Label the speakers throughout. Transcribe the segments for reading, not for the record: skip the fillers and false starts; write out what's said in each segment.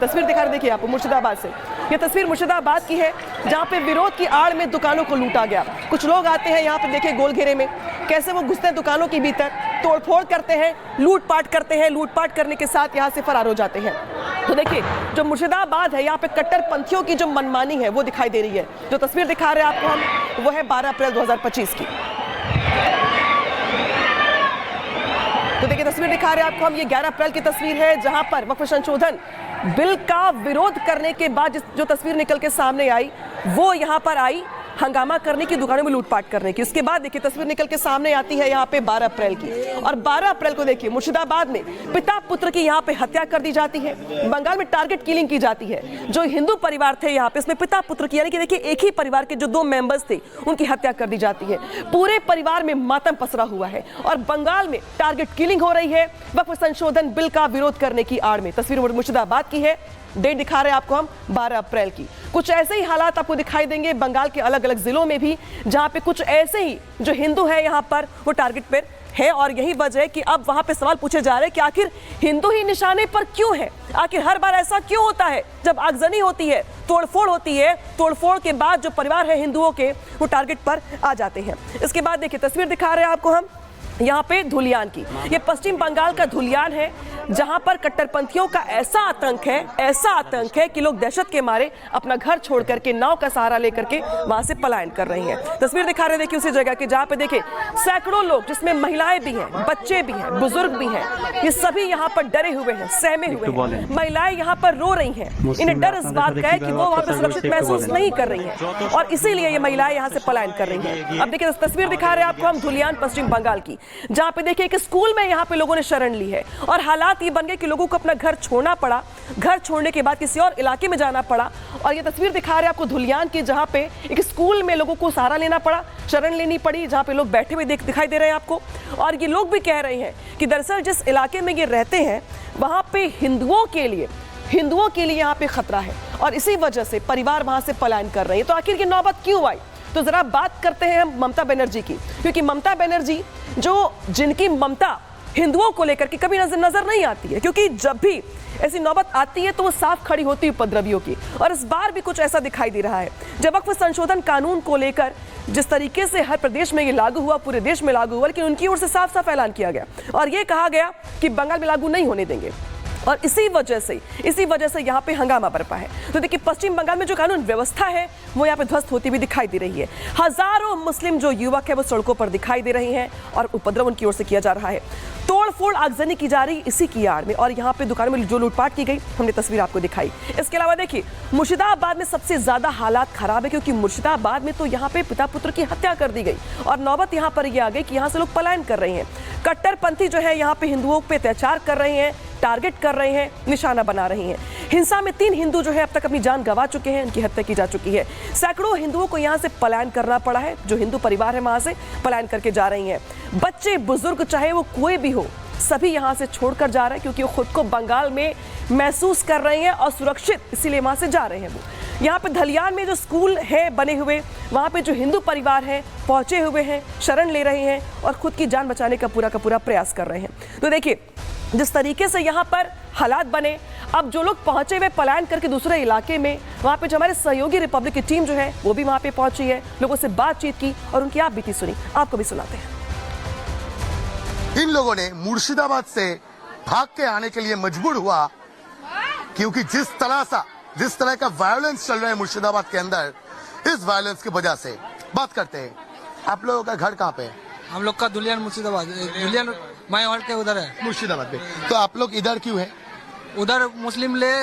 Speaker 1: तस्वीर दिखा रहे, देखिए आपको मुर्शिदाबाद से। ये तस्वीर मुर्शिदाबाद की है जहाँ पे विरोध की आड़ में दुकानों को लूटा गया। कुछ लोग आते हैं यहाँ पे, देखिए गोल घेरे में कैसे वो घुसते हैं दुकानों के भीतर, तोड़फोड़ करते हैं, लूटपाट करते हैं, लूटपाट करने के साथ यहाँ से फरार हो जाते हैं। तो देखिए जो मुर्शिदाबाद है, यहाँ पे कट्टरपंथियों की जो मनमानी है वो दिखाई दे रही है। जो तस्वीर दिखा रहे हैं आपको हम, वो है 12 अप्रैल 2025 की। तो देखिए तस्वीर दिखा रहे हैं आपको हम, ये 11 अप्रैल की तस्वीर है जहां पर वक्फ संशोधन बिल का विरोध करने के बाद जो तस्वीर निकल के सामने आई वो यहां पर आई हंगामा करने की, दुकानों में लूटपाट करने की। उसके बाद देखिए तस्वीर निकल के सामने आती है यहाँ पे 12 अप्रैल की, और 12 अप्रैल को देखिए मुर्शिदाबाद में पिता पुत्र की यहाँ पे हत्या कर दी जाती है। बंगाल में टारगेट किलिंग की जाती है। जो हिंदू परिवार थे यहाँ पे, इसमें पिता पुत्र की, यानी कि देखिए एक ही परिवार के जो 2 मेंबर्स थे उनकी हत्या कर दी जाती है। पूरे परिवार में मातम पसरा हुआ है और बंगाल में टारगेट किलिंग हो रही है वक्फ संशोधन बिल का विरोध करने की आड़ में। तस्वीर मुर्शिदाबाद की है, डेट दिखा रहे हैं आपको हम 12 अप्रैल की। कुछ ऐसे ही हालात आपको दिखाई देंगे बंगाल के अलग अलग जिलों में भी, जहां पे कुछ ऐसे ही जो हिंदू है यहां पर वो टारगेट पर है। और यही वजह है कि अब वहां पे सवाल पूछे जा रहे हैं कि आखिर हिंदू ही निशाने पर क्यों है, आखिर हर बार ऐसा क्यों होता है जब आगजनी होती है, तोड़फोड़ होती है, तोड़फोड़ के बाद जो परिवार है हिंदुओं के वो टारगेट पर आ जाते हैं। इसके बाद देखिए तस्वीर दिखा रहे हैं आपको हम यहाँ पे धुलियान की। ये पश्चिम बंगाल का धुलियान है जहां पर कट्टरपंथियों का ऐसा आतंक है कि लोग दहशत के मारे अपना घर छोड़ करके नाव का सहारा लेकर के वहां से पलायन कर रहे हैं। तस्वीर दिखा रहे देखिए उसी जगह की जहां पे देखिए सैकड़ों लोग, जिसमें महिलाएं भी हैं, बच्चे भी हैं, बुजुर्ग भी हैं, ये सभी यहाँ पर डरे हुए हैं, सहमे हुए हैं। महिलाएं यहाँ पर रो रही हैं, इन्हें डर इस बात का है कि वो वहां पर सुरक्षित महसूस नहीं कर रही हैं और इसीलिए ये महिलाएं यहाँ से पलायन कर रही हैं। अब देखिए तस्वीर दिखा रहे हैं आपको हम धुलियान पश्चिम बंगाल की, जहां पे देखिए एक स्कूल में यहाँ पे लोगों ने शरण ली है और हालात ये बन गए कि लोगों को अपना घर छोड़ना पड़ा, घर छोड़ने के बाद किसी और इलाके में जाना पड़ा। और ये तस्वीर दिखा रहे हैं आपको धुलियान की, जहां पे एक स्कूल में लोगों को सहारा लेना पड़ा, शरण लेनी पड़ी, जहां पे लोग बैठे हुए दिखाई दे रहे हैं आपको। और ये लोग भी कह रहे हैं कि दरअसल जिस इलाके में ये रहते हैं वहां पे हिंदुओं के लिए यहाँ पे खतरा है और इसी वजह से परिवार वहां से पलायन कर रहे हैं। तो आखिर ये नौबत क्यों आई, तो जरा बात करते हैं हम ममता बनर्जी की, क्योंकि ममता बनर्जी जिनकी ममता हिंदुओं को लेकर के कभी नजर नहीं आती है, क्योंकि जब भी ऐसी नौबत आती है तो वो साफ खड़ी होती है उपद्रवियों की। और इस बार भी कुछ ऐसा दिखाई दे रहा है। जब वक्फ संशोधन कानून को लेकर जिस तरीके से हर प्रदेश में ये लागू हुआ, पूरे देश में लागू हुआ, लेकिन उनकी ओर से साफ साफ ऐलान किया गया और ये कहा गया कि बंगाल में लागू नहीं होने देंगे और इसी वजह से यहाँ पे हंगामा बरपा है। तो देखिए पश्चिम बंगाल में जो कानून व्यवस्था है वो यहाँ पे ध्वस्त होती हुई दिखाई दे रही है। हजारों मुस्लिम जो युवक है वो सड़कों पर दिखाई दे रहे हैं और उपद्रव उनकी ओर से किया जा रहा है, तोड़फोड़ आगजनी की जा रही इसी की आड़ में। और यहाँ पे दुकानों में जो लूटपाट की गई हमने तस्वीर आपको दिखाई। इसके अलावा देखिए मुर्शिदाबाद में सबसे ज्यादा हालात खराब है, क्योंकि मुर्शिदाबाद में तो यहाँ पे पिता पुत्र की हत्या कर दी गई और नौबत यहाँ पर यह आ गई कि यहाँ से लोग पलायन कर रहे हैं। कट्टरपंथी जो है यहाँ पे हिंदुओं पे अत्याचार कर रहे हैं, टारगेट कर रहे हैं, निशाना बना रहे हैं। हिंसा में 3 हिंदू जो है अब तक अपनी जान गंवा चुके हैं, उनकी हत्या की जा चुकी है। सैकड़ों हिंदुओं को यहाँ से पलायन करना पड़ा है, जो हिंदू परिवार है वहां से पलायन करके जा रही हैं। बच्चे बुजुर्ग चाहे वो कोई भी हो, सभी यहाँ से छोड़कर जा रहे हैं, क्योंकि वो खुद को बंगाल में महसूस कर रहे हैं और सुरक्षित, इसीलिए वहां से जा रहे हैं। वो यहाँ पे धलियान में जो स्कूल है बने हुए, वहाँ पे जो हिंदू परिवार है पहुंचे हुए हैं, शरण ले रहे हैं और खुद की जान बचाने का पूरा प्रयास कर रहे हैं। तो देखिए जिस तरीके से यहाँ पर हालात बने, अब जो लोग पहुंचे हुए पलायन करके दूसरे इलाके में, वहाँ पे जो हमारे सहयोगी रिपब्लिक की टीम जो है वो भी वहाँ पे पहुंची है, लोगों से बातचीत की और उनकी आप बीती सुनी, आपको भी सुनाते हैं।
Speaker 2: इन लोगों ने मुर्शिदाबाद से भाग के आने के लिए मजबूर हुआ, क्योंकि जिस तरह का वायलेंस चल रहा है मुर्शिदाबाद के अंदर, इस वायलेंस की वजह से बात करते हैं। आप लोगों का घर कहाँ पे है?
Speaker 3: हम लोग का धुलियान मुर्शिदाबाद, धुलियान माई हॉल के उधर है
Speaker 2: मुर्शिदाबाद पे। तो आप लोग इधर क्यों है?
Speaker 3: उधर मुस्लिम ले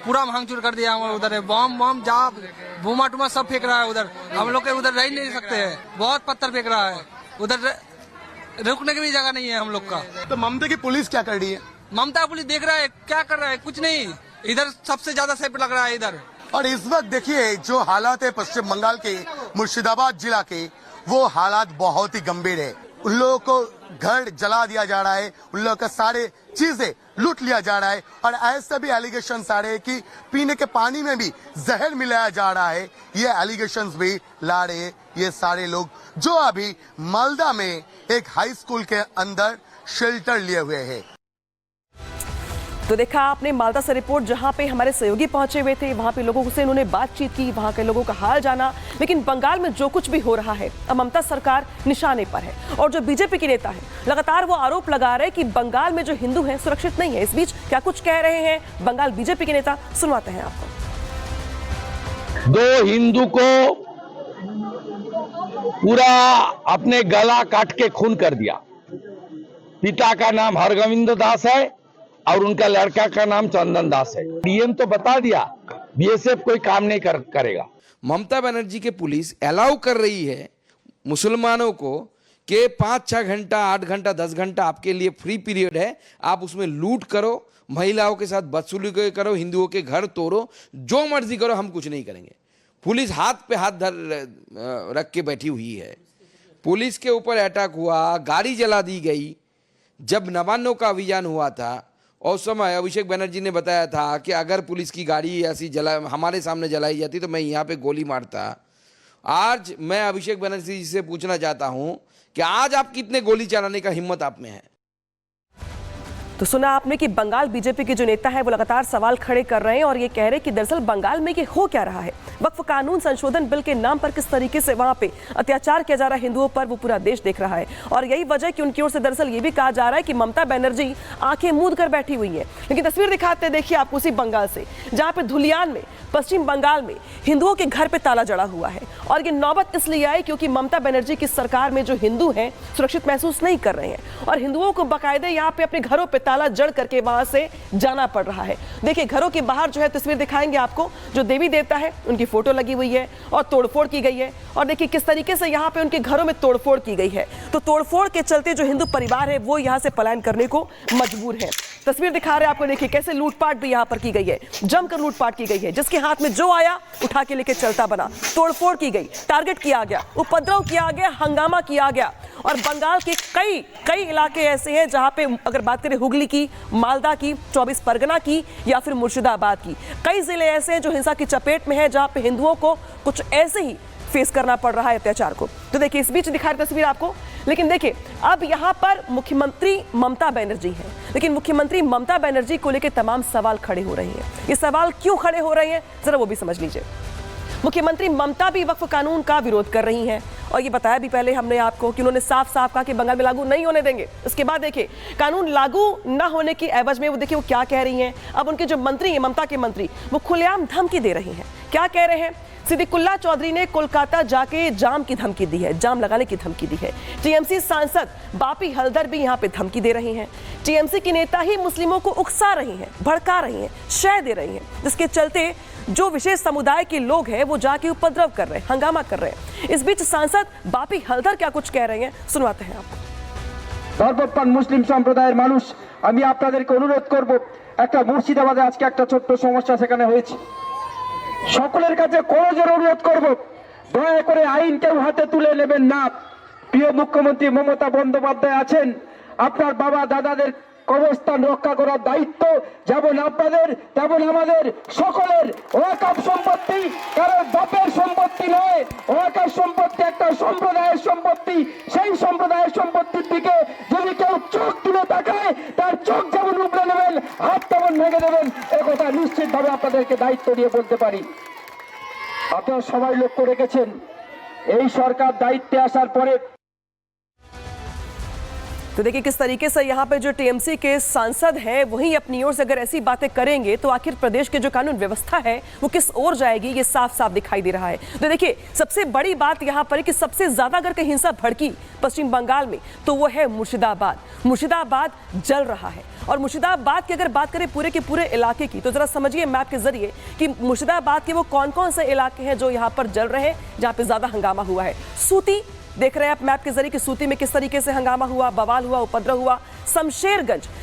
Speaker 3: पूरा भांगचूर कर दिया हमारे उधर है, बम जा बोमा टुमा सब फेंक रहा है उधर। हम लोग के उधर रह नहीं सकते हैं, बहुत पत्थर फेंक रहा है उधर, रुकने की भी जगह नहीं है हम लोग का।
Speaker 2: तो ममता की पुलिस क्या कर रही है?
Speaker 3: ममता पुलिस देख रहा है क्या कर रहा है, कुछ नहीं, इधर सबसे ज्यादा सेफ लग रहा है इधर।
Speaker 2: और इस वक्त देखिए जो हालात है पश्चिम बंगाल के मुर्शिदाबाद जिला के, वो हालात बहुत ही गंभीर है। उन लोगों को घर जला दिया जा रहा है, उन लोगों का सारे चीजें लूट लिया जा रहा है और ऐसे भी एलिगेशन आ रहे हैं कि पीने के पानी में भी जहर मिलाया जा रहा है। ये एलिगेशन भी ला रहे हैं ये सारे लोग, जो अभी मालदा में एक हाई स्कूल के अंदर शेल्टर लिए हुए हैं।
Speaker 1: तो देखा आपने मालदा से रिपोर्ट, जहां पे हमारे सहयोगी पहुंचे हुए थे, वहां पे लोगों से उन्होंने बातचीत की, वहां के लोगों का हाल जाना। लेकिन बंगाल में जो कुछ भी हो रहा है, अब ममता सरकार निशाने पर है और जो बीजेपी के नेता है लगातार वो आरोप लगा रहे हैं कि बंगाल में जो हिंदू हैं सुरक्षित नहीं है। इस बीच क्या कुछ कह रहे हैं बंगाल बीजेपी के नेता, सुनवाते हैं आपको।
Speaker 4: 2 हिंदू को पूरा अपने गला काट के खून कर दिया। पिता का नाम हरगोविंद दास है और उनका लड़का का नाम चंदन दास है। डीएम तो बता दिया बीएसएफ कोई काम नहीं करेगा।
Speaker 5: ममता बनर्जी के पुलिस अलाउ कर रही है मुसलमानों को कि 5-6 घंटा, 8 घंटा, 10 घंटा आपके लिए फ्री पीरियड है, आप उसमें लूट करो, महिलाओं के साथ बदसलूकी करो, हिंदुओं के घर तोड़ो, जो मर्जी करो, हम कुछ नहीं करेंगे। पुलिस हाथ पे हाथ रख के बैठी हुई है। पुलिस के ऊपर अटैक हुआ, गाड़ी जला दी गई। जब नवान्नों का अभियान हुआ था उस समय अभिषेक बनर्जी ने बताया था कि अगर पुलिस की गाड़ी ऐसी हमारे सामने जलाई जाती तो मैं यहाँ पे गोली मारता। आज मैं अभिषेक बनर्जी जी से पूछना चाहता हूँ कि आज आप कितने गोली चलाने का हिम्मत आप में है।
Speaker 1: तो सुना आपने कि बंगाल बीजेपी के जो नेता है वो लगातार सवाल खड़े कर रहे हैं और ये कह रहे हैं कि दरअसल बंगाल में ये हो क्या रहा है। वक्फ कानून संशोधन बिल के नाम पर किस तरीके से वहां पे अत्याचार किया जा रहा है हिंदुओं पर, वो पूरा देश देख रहा है। और यही वजह कि उनकी ओर से दरअसल ये भी कहा जा रहा है कि ममता बनर्जी आंखें मूंद कर बैठी हुई है। लेकिन तस्वीर दिखाते हैं, देखिए आपको उसी बंगाल से, जहां पे धुलियान में पश्चिम बंगाल में हिंदुओं के घर पे ताला जड़ा हुआ है। और ये नौबत इसलिए आई क्योंकि ममता बनर्जी की सरकार में जो हिंदू हैं सुरक्षित महसूस नहीं कर रहे हैं और हिंदुओं को बाकायदे यहाँ पे अपने घरों पे ताला जड़ करके वहां से जाना पड़ रहा है। देखिए घरों के बाहर जो है तस्वीर दिखाएंगे आपको, जो देवी देवता है उनकी फोटो लगी हुई है और तोड़फोड़ की गई है। और देखिए किस तरीके से यहाँ पे उनके घरों में तोड़फोड़ की गई है। तो तोड़फोड़ के चलते जो हिंदू परिवार है वो यहाँ से पलायन करने को मजबूर है। तस्वीर दिखा रहे हैं आपको, देखिए कैसे लूटपाट भी यहाँ पर की गई है, जमकर लूटपाट की गई है। जिसके हाथ में जो आया उठा के लेके चलता बना, तोड़फोड़ की गई, टारगेट किया गया, उपद्रव किया गया, हंगामा किया गया। और बंगाल के कई इलाके ऐसे हैं जहां पे अगर बात करें हुगली की, मालदा की, 24 परगना की या फिर मुर्शिदाबाद की, कई जिले ऐसे हैं जो हिंसा की चपेट में है, जहां पे हिंदुओं को कुछ ऐसे ही फेस करना पड़ रहा है अत्याचार को। तो देखिए इस बीच दिखा रही तस्वीर आपको। लेकिन देखिए अब यहां पर मुख्यमंत्री ममता बनर्जी है, लेकिन मुख्यमंत्री ममता बनर्जी को लेकर तमाम सवाल खड़े हो रहे हैं। ये सवाल क्यों खड़े हो रहे हैं जरा वो भी समझ लीजिए। मुख्यमंत्री ममता भी वक्फ कानून का विरोध कर रही हैं और ये बताया भी पहले हमने आपको कि उन्होंने साफ साफ कहा कि बंगाल में लागू नहीं होने देंगे। इसके बाद देखिए कानून लागू न होने की एवज में वो देखिए वो क्या कह रही हैं। अब उनके जो मंत्री हैं, ममता के मंत्री, वो खुलेआम धमकी दे रही हैं। क्या कह रहे हैं? सिद्दीकुल्ला चौधरी ने कोलकाता जाके जाम की धमकी दी है, जाम लगाने की धमकी दी है। टीएमसी सांसद बापी हल्दर भी यहाँ पे धमकी दे रही हैं। टीएमसी के नेता ही मुस्लिमों को उकसा रही हैं, भड़का रही हैं, शय दे रही हैं, जिसके चलते जो विशेष समुदाय के लोग हैं वो जाके उपद्रव कर रहे हैं, हंगामा कर रहे हैं। इस बीच सांसद बापी हल्दर क्या कुछ कह रहे हैं सुनवाते हैं आपको।
Speaker 6: ধর্মপ্রাণ মুসলিম সম্প্রদায়ের মানুষ, আমি আপনাদেরকে অনুরোধ করব, একটা মুর্শিদাবাদে আজকে একটা ছোট্ট সমস্যা সেখানে হয়েছে। সকলের কাছে করজোড়ে অনুরোধ করব, দয়া করে আইন কেউ হাতে তুলে নেবেন না। প্রিয় মুখ্যমন্ত্রী মমতা বন্দ্যোপাধ্যায় আছেন, আপনার বাবা দাদাদের কবরস্থান রক্ষা করার দায়িত্ব যেমন আপনাদের তেমন আমাদের সকলের। ওয়াকফ সম্পত্তি কারো বাপের সম্পত্তি নয়, ওয়াকফ সম্পত্তি একটা সম্প্রদায়ের সম্পত্তি। সেই সম্প্রদায়ের সম্পত্তির দিকে যদি কেউ চোখ তুলে তাকায় তার চোখ যেমন উপড়ে নেবেন, হাত তেমন ভেঙে দেবেন, একথা নিশ্চিতভাবে আপনাদেরকে দায়িত্ব দিয়ে বলতে পারি। আপনারা সবাই লক্ষ্য রেখেছেন এই সরকার দায়িত্বে আসার পরে।
Speaker 1: तो देखिए किस तरीके से यहाँ पे जो टीएमसी के सांसद हैं वहीं अपनी ओर से अगर ऐसी बातें करेंगे तो आखिर प्रदेश के जो कानून व्यवस्था है वो किस ओर जाएगी, ये साफ साफ दिखाई दे रहा है। तो देखिए सबसे बड़ी बात यहाँ पर है कि सबसे ज्यादा अगर कहीं हिंसा भड़की पश्चिम बंगाल में तो वो है मुर्शिदाबाद। मुर्शिदाबाद जल रहा है और मुर्शिदाबाद की अगर बात करें पूरे के पूरे इलाके की तो जरा समझिए मैप के जरिए कि मुर्शिदाबाद के वो कौन कौन से इलाके हैं जो यहाँ पर जल रहे हैं, जहाँ पे ज्यादा हंगामा हुआ है। सूती देख रहे हैं आप मैप के जरिए कि सूती में किस तरीके से हंगामा हुआ, बवाल हुआ, उपद्रव हुआ।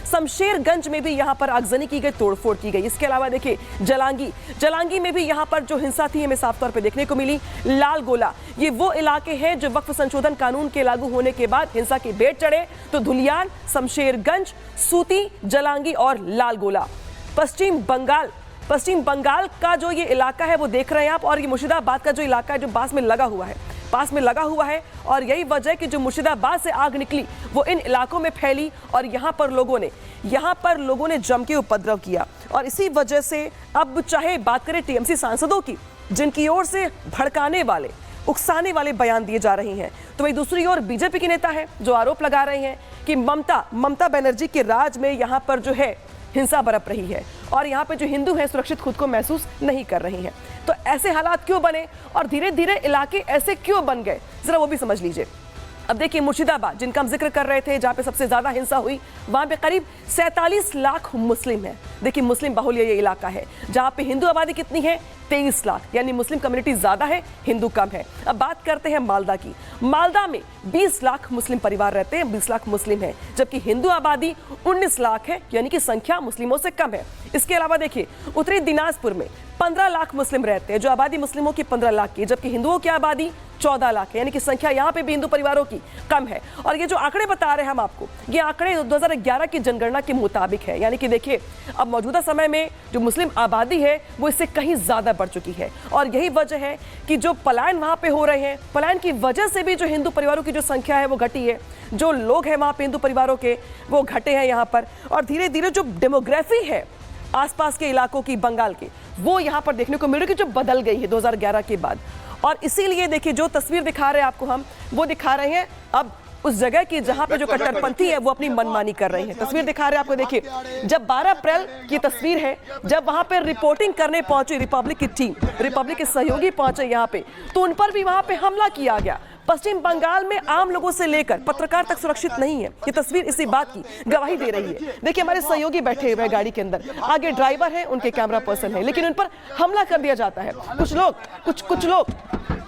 Speaker 1: शमशेरगंज में भी यहाँ पर आगजनी की गई, तोड़फोड़ की गई। इसके अलावा देखिए जलांगी में भी यहाँ पर जो हिंसा थी हमें साफ तौर पे देखने को मिली। लाल गोला, ये वो इलाके हैं जो वक्फ संशोधन कानून के लागू होने के बाद हिंसा के बेट चढ़े। तो धुलियान, शमशेरगंज, सूती, जलांगी और लाल गोला। पश्चिम बंगाल का जो ये इलाका है वो देख रहे हैं आप, और ये मुर्शिदाबाद का जो इलाका है जो पास में लगा हुआ है, पास में लगा हुआ है और यही वजह है कि जो मुर्शिदाबाद से आग निकली वो इन इलाकों में फैली और यहाँ पर लोगों ने जम के उपद्रव किया। और इसी वजह से अब चाहे बात करें टीएमसी सांसदों की, जिनकी ओर से भड़काने वाले, उकसाने वाले बयान दिए जा रहे हैं, तो वही दूसरी ओर बीजेपी के नेता हैं जो आरोप लगा रहे हैं कि ममता बनर्जी के राज में यहाँ पर जो है हिंसा बरप रही है और यहाँ पे जो हिंदू हैं सुरक्षित खुद को महसूस नहीं कर रही हैं। तो ऐसे हालात क्यों बने और धीरे धीरे इलाके ऐसे क्यों बन गए, जरा वो भी समझ लीजिए। अब देखिए मुर्शिदाबाद, जिनका हम जिक्र कर रहे थे, जहाँ पे सबसे ज्यादा हिंसा हुई, वहाँ पे करीब 47 लाख मुस्लिम हैं। देखिए मुस्लिम बहुल ये इलाका है, जहाँ पे हिंदू आबादी कितनी है, 23 लाख, यानी मुस्लिम कम्युनिटी ज्यादा है, हिंदू कम है। अब बात करते हैं मालदा की। मालदा में 20 लाख मुस्लिम परिवार रहते हैं, 20 लाख मुस्लिम हैं, जबकि हिंदू आबादी 19 लाख है, यानी कि संख्या मुस्लिमों से कम है। इसके अलावा देखिए उत्तरी दिनाजपुर में 15 लाख मुस्लिम रहते हैं, जो आबादी मुस्लिमों की 15 लाख की, जबकि हिंदुओं की आबादी 14 लाख है, यानी कि संख्या यहाँ पे भी हिंदू परिवारों की कम है। और ये जो आंकड़े बता रहे हैं हम आपको, ये आंकड़े 2011 की जनगणना के मुताबिक है, यानी कि देखिए अब मौजूदा समय में जो मुस्लिम आबादी है वो इससे कहीं ज्यादा बढ़ चुकी है। और यही वजह है कि जो पलायन वहाँ पे हो रहे हैं, पलायन की वजह से भी जो हिंदू परिवारों की जो संख्या है वो घटी है, जो लोग हैं वहाँ पे हिंदू परिवारों के वो घटे हैं यहाँ पर। और धीरे धीरे जो डेमोग्राफी है आसपास के इलाकों की, बंगाल के, वो यहाँ पर देखने को मिल रही है, जो बदल गई है 2011 के बाद। और इसीलिए देखिए जो तस्वीर दिखा रहे हैं आपको हम, वो दिखा रहे हैं अब उस जगह की जहां पे जो कट्टरपंथी है वो अपनी मनमानी कर रहे हैं। तस्वीर दिखा रहे हैं आपको, देखिए जब 12 अप्रैल की तस्वीर है, जब वहां पे रिपोर्टिंग करने पहुंची रिपब्लिक की टीम, रिपब्लिक के सहयोगी पहुंचे यहाँ पे, तो उन पर भी वहां पे हमला किया गया। पश्चिम बंगाल में आम लोगों से लेकर पत्रकार तक सुरक्षित नहीं है। ये तस्वीर इसी बात की गवाही दे रही है। देखिए हमारे सहयोगी बैठे हुए हैं गाड़ी के अंदर, आगे ड्राइवर है, उनके कैमरा पर्सन है, लेकिन उन पर हमला कर दिया जाता है।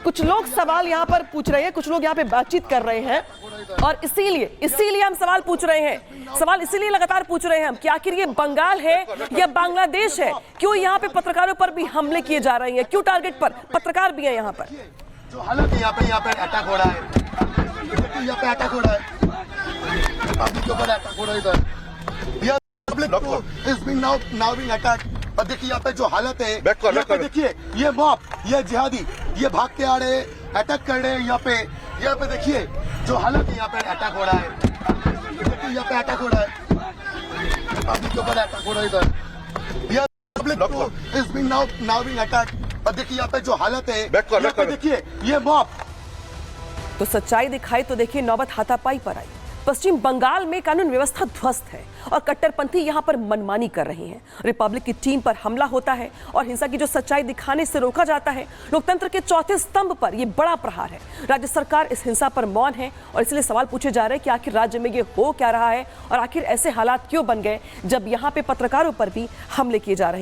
Speaker 1: कुछ लोग सवाल यहाँ पर पूछ रहे हैं, कुछ लोग यहाँ पे बातचीत कर रहे हैं। और इसीलिए हम सवाल पूछ रहे हैं, सवाल इसीलिए लगातार पूछ रहे हैं हम कि आखिर ये बंगाल है या बांग्लादेश है? क्यों यहाँ पे पत्रकारों पर भी हमले किए जा रहे हैं? क्यों टारगेट पर पत्रकार भी हैं यहाँ पर?
Speaker 2: जो हालत यहाँ पे अटैक हो रहा है, यहाँ पे अटैक हो रहा है, पब्लिक के ऊपर अटैक हो रहा है इधर, public is being now being attack. और देखिए यहाँ पे जो हालत है, यहाँ पे देखिए ये मॉब, ये जिहादी, ये भाग के आ रहे, अटैक कर रहे हैं यहाँ पे देखिए जो हालत है, यहाँ पे अटैक हो रहा है, यहाँ पे अटैक हो रहा है, पब्लिक के ऊपर अटैक हो रहा है इधर, public is being now being attack. और देखिए यहाँ पे जो हालत है, यहाँ पे देखिए ये मॉब।
Speaker 1: तो सच्चाई दिखाई तो देखिए नौबत हाथापाई पर आई। पश्चिम बंगाल में कानून व्यवस्था ध्वस्त है और कट्टरपंथी यहां पर मनमानी कर रहे हैं। रिपब्लिक की टीम पर हमला होता है और हिंसा की जो सच्चाई दिखाने से रोका जाता है। लोकतंत्र के चौथे स्तंभ पर यह बड़ा प्रहार है। राज्य सरकार इस हिंसा पर मौन है और इसलिए सवाल पूछे जा रहे हैं कि आखिर राज्य में ये हो क्या रहा है और आखिर ऐसे हालात क्यों बन गए जब यहाँ पे पत्रकारों पर भी हमले किए जा रहे हैं।